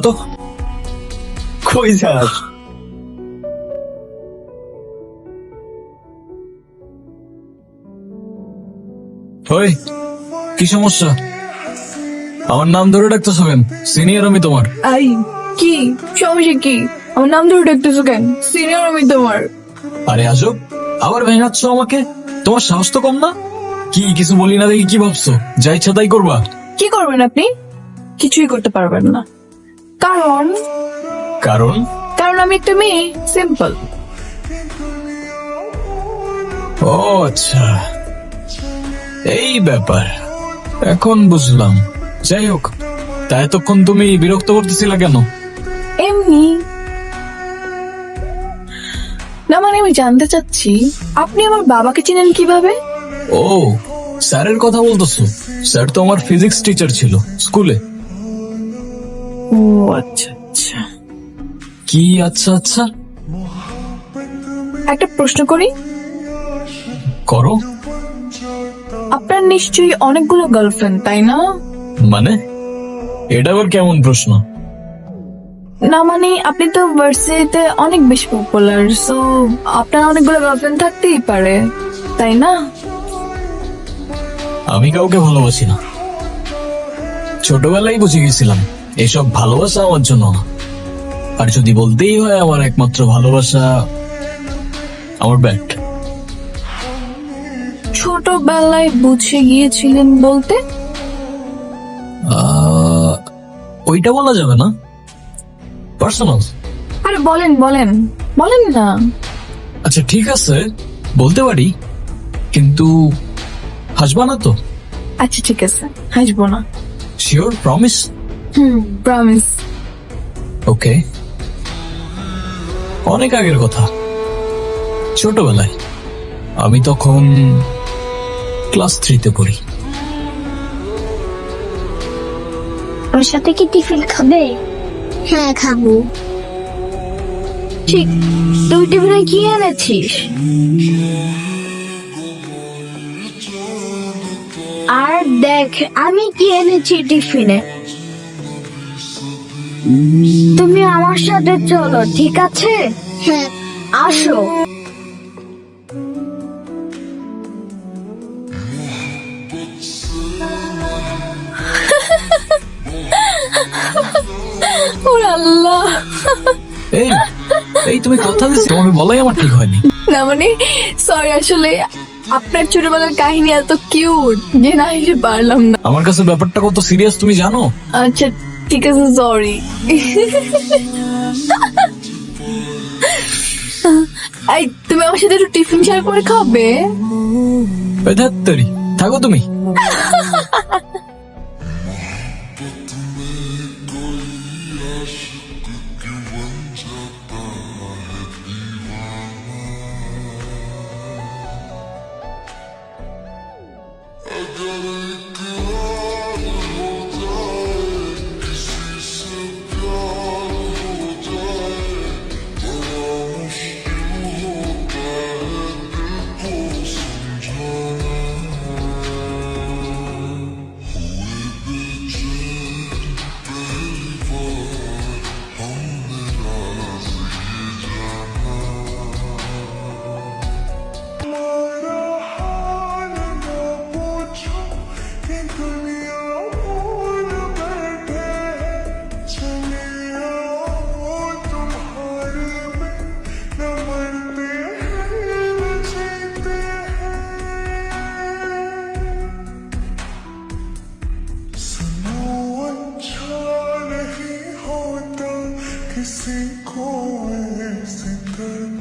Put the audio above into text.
তো কই যাস? ওই কি সমস্যা? আমার নাম ধরে ডাকতেছো কেন? সিনিয়র আমি তোমার। আই কি সমস্যা কি? আমার নাম ধরে ডাকতেছো কেন? সিনিয়র আমি তোমার। আরে আজব, আবার ভেঙাচ্ছ আমাকে? তোমার সাহস তো কম না? কি কিছু বলি না দেখি কি ভাবছো? যা ইচ্ছা তাই করবা? কি করবেন আপনি? কিছুই করতে পারবেন না। কারণ কারণ কারণ আমি একটা মেয়ে, সিম্পল। ও আচ্ছা, এই ব্যাপার, এখন বুঝলাম। যাই হোক, তা এতক্ষণ তুমি বিরক্ত করতেছিলা কেন? এমনি না, মানে আমি জানতে চাচ্ছি আপনি আমার বাবাকে চেনেন কিভাবে? ও, স্যারের কথা বলতেছো? স্যার তো আমার ফিজিক্স টিচার ছিল স্কুলে। ও আচ্ছা আচ্ছা। কি আচ্ছা আচ্ছা? একটা প্রশ্ন করি, করো। আপনার নিশ্চয়ই অনেকগুলো গার্লফ্রেন্ড, তাই না? মানে এটা আবার কেমন প্রশ্ন? না মানে আপনি তো ভার্সিটিতে অনেক বেশি পপুলার, সো আপনার অনেকগুলো গার্লফ্রেন্ড থাকতেই পারে, তাই না? আমি কাউকে ভালোবাসি না। ছোটবেলায় বুঝে গেছিলাম এসব ভালোবাসা আমার জন্য না। আর যদি বলতেই হয় আমার একমাত্র ভালোবাসা আমার ব্যাট। ছোটবেলায় বুঝে গিয়েছিলেন বলতে? ওইটা বলা যাবে না, পার্সোনাল। আরে বলেন বলেন বলেন না। আচ্ছা ঠিক আছে, বলতে পারি, কিন্তু হাসবা না তো? আচ্ছা ঠিক আছে, হাসবো না। Sure, promise? প্রমিস। ওকে। অনেক আগের কথা, ছোটবেলায়, আমি তখন ক্লাস 3-তে পড়ি। ওর সাথে কি টিফিন খাবে? হ্যাঁ খাবো। ঠিক, তুই টিফিনে কি এনেছিস? আর দেখ আমি কি এনেছি টিফিনে। তুমি আমার সাথে চলো, ঠিক আছে? হ্যাঁ আসো। ওরে আল্লাহ। এই এই তুমি কথা দিচ্ছ, তোমাকে বলাই আমার ঠিক হয়নি। না মানে সরি, আসলে আপনার ছোটবেলার কাহিনী এত কিউট যে না হেসে পারলাম না। আমার কাছে ব্যাপারটা কত সিরিয়াস তুমি জানো? আচ্ছা ঠিক আছে, সরি। এই তুমি আমার সাথে একটু টিফিন শেয়ার করে খাবে? ধ্যাত্তেরি, থাকো তুমি। किसी को ऐसे कर